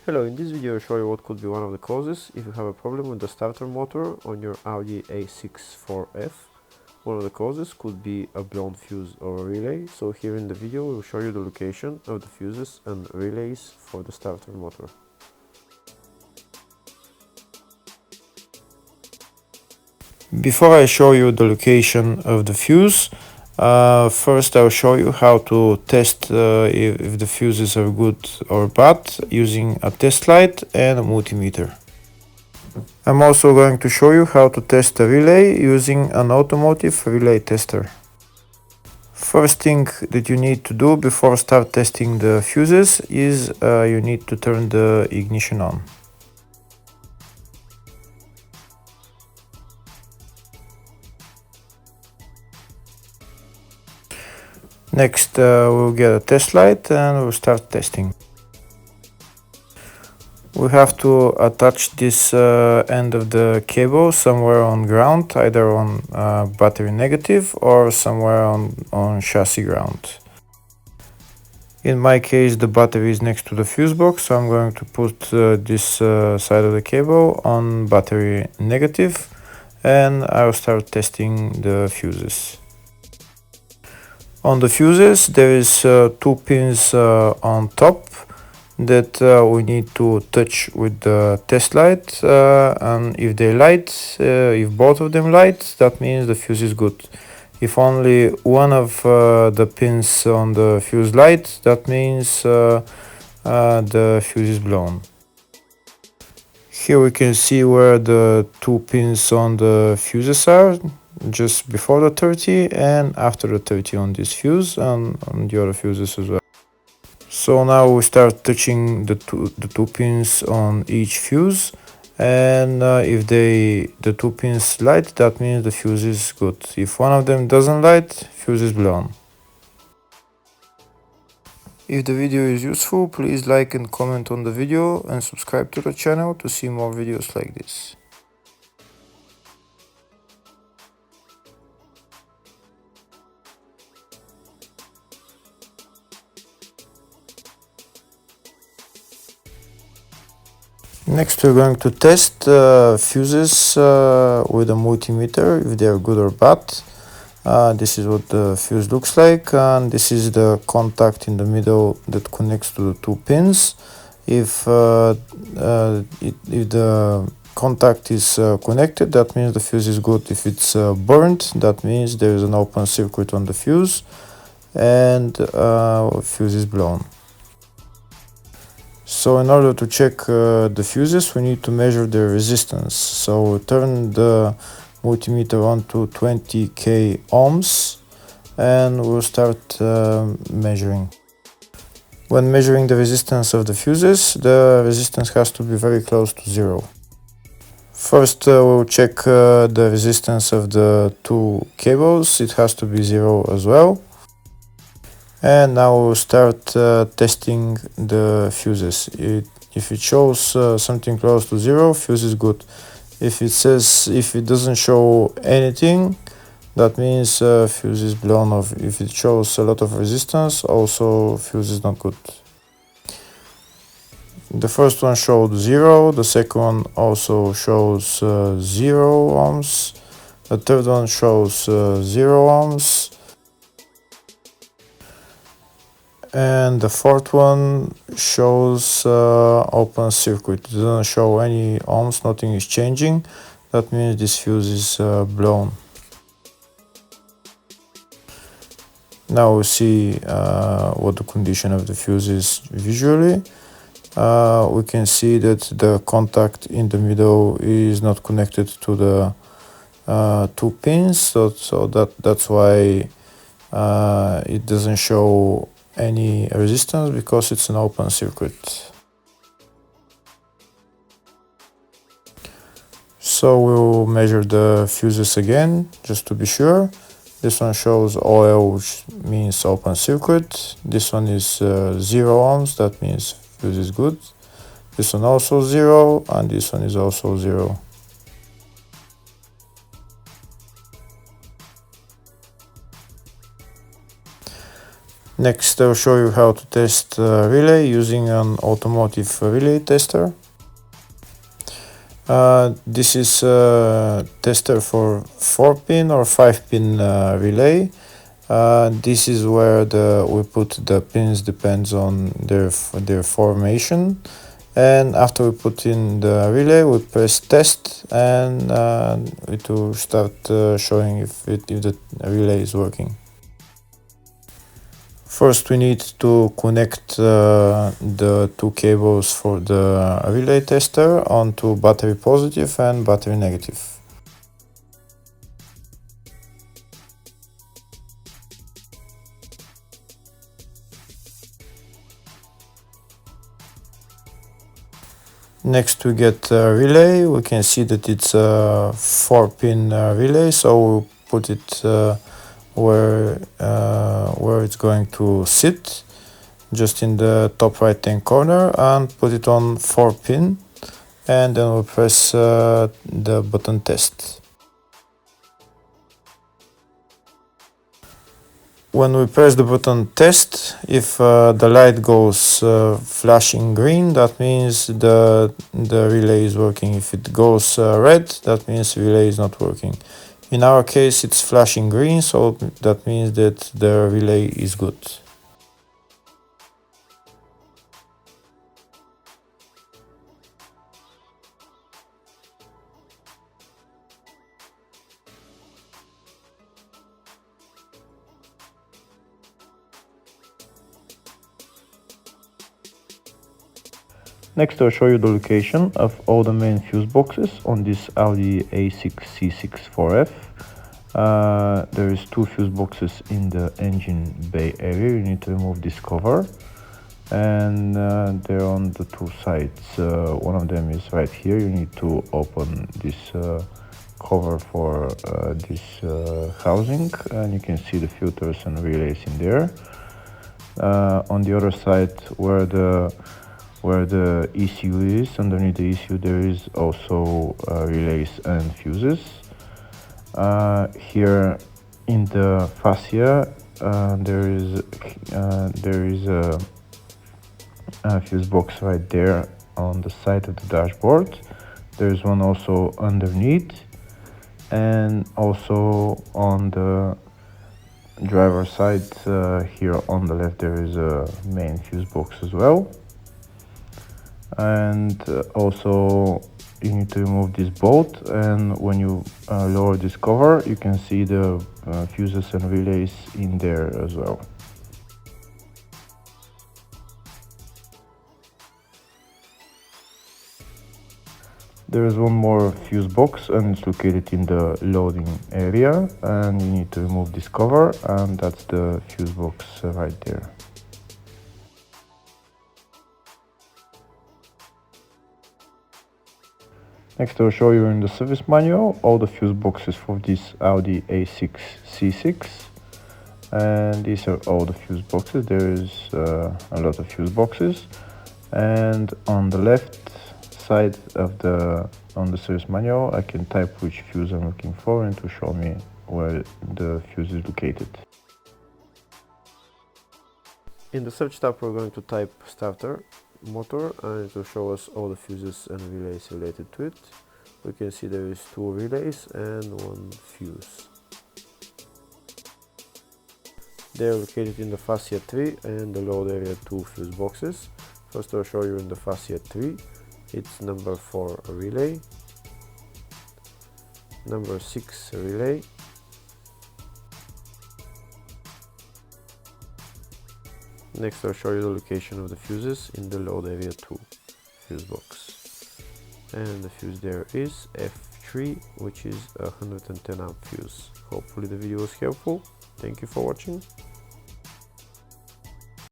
Hello, in this video I'll show you what could be one of the causes if you have a problem with the starter motor on your Audi A6 4F. One of the causes could be a blown fuse or a relay, so here in the video we'll show you the location of the fuses and relays for the starter motor. Before I show you the location of the fuse, first I'll show you how to test if the fuses are good or bad using a test light and a multimeter. I'm also going to show you how to test a relay using an automotive relay tester. First thing that you need to do before start testing the fuses is you need to turn the ignition on. Next, we'll get a test light and we'll start testing. We have to attach this end of the cable somewhere on ground, either on battery negative or somewhere on chassis ground. In my case, the battery is next to the fuse box, so I'm going to put this side of the cable on battery negative, and I'll start testing the fuses. On the fuses, there is two pins on top that we need to touch with the test light, and if they light, if both of them light, that means the fuse is good. If only one of the pins on the fuse light, that means the fuse is blown. Here we can see where the two pins on the fuses are, just before the 30 and after the 30 on this fuse and on the other fuses as well. So now we start touching the two pins on each fuse, and if the two pins light, that means the fuse is good. If one of them doesn't light, fuse is blown. If the video is useful, please like and comment on the video and subscribe to the channel to see more videos like this. Next, we're going to test fuses with a multimeter, if they are good or bad. This is what the fuse looks like, and this is the contact in the middle that connects to the two pins. If the contact is connected, that means the fuse is good. If it's burnt, that means there is an open circuit on the fuse and fuse is blown. So in order to check the fuses, we need to measure their resistance. So we turn the multimeter on to 20k ohms and we'll start measuring. When measuring the resistance of the fuses, the resistance has to be very close to zero. First we'll check the resistance of the two cables. It has to be zero as well. And now we'll start testing the fuses. If it shows something close to zero, fuse is good. If it doesn't show anything, that means fuse is blown off. If it shows a lot of resistance, also fuse is not good. The first one showed 0, the second one also shows 0 ohms, the third one shows 0 ohms, and the fourth one shows open circuit. It doesn't show any ohms, nothing is changing. That means this fuse is blown. Now we see what the condition of the fuse is visually. We can see that the contact in the middle is not connected to the two pins, so that's why it doesn't show any resistance, because it's an open circuit. So we'll measure the fuses again just to be sure. This one shows OL, which means open circuit. This one is 0 ohms, that means fuse is good. This one also 0, and this one is also 0. Next, I'll show you how to test relay using an automotive relay tester. This is a tester for 4-pin or 5-pin relay. This is where we put the pins, depends on their formation. And after we put in the relay, we press test, and it will start showing if the relay is working. First, we need to connect the two cables for the relay tester onto battery positive and battery negative. Next, we get a relay. We can see that it's a 4-pin relay, so we'll put it where it's going to sit, just in the top right hand corner, and put it on 4-pin, and then we'll press the button test. When we press the button test, if the light goes flashing green, that means the relay is working. If it goes red, that means the relay is not working. In our case, it's flashing green, so that means that the relay is good. Next, I'll show you the location of all the main fuse boxes on this Audi A6 C6 4F. There is 2 fuse boxes in the engine bay area. You need to remove this cover, and they're on the 2 sides. One of them is right here. You need to open this cover for this housing, and you can see the filters and relays in there. On the other side, where the ECU is, underneath the ECU there is also relays and fuses. Here in the fascia there is a fuse box right there on the side of the dashboard. There is one also underneath, and also on the driver side here on the left there is a main fuse box as well. And also you need to remove this bolt, and when you lower this cover, you can see the fuses and relays in there as well. There is one more fuse box, and it's located in the loading area, and you need to remove this cover, and that's the fuse box right there. Next, I'll show you in the service manual all the fuse boxes for this Audi A6 C6, and these are all the fuse boxes. There is a lot of fuse boxes, and on the left side of on the service manual I can type which fuse I'm looking for, and to show me where the fuse is located. In the search tab we're going to type starter motor, and it will show us all the fuses and relays related to it. We can see there is 2 relays and 1 fuse. They are located in the fascia 3 and the load area 2 fuse boxes. First I'll show you in the fascia 3. It's number 4 relay, number 6 relay, next I'll show you the location of the fuses in the load area 2 fuse box, and the fuse there is F3, which is a 110 amp fuse. Hopefully the video was helpful. Thank you for watching.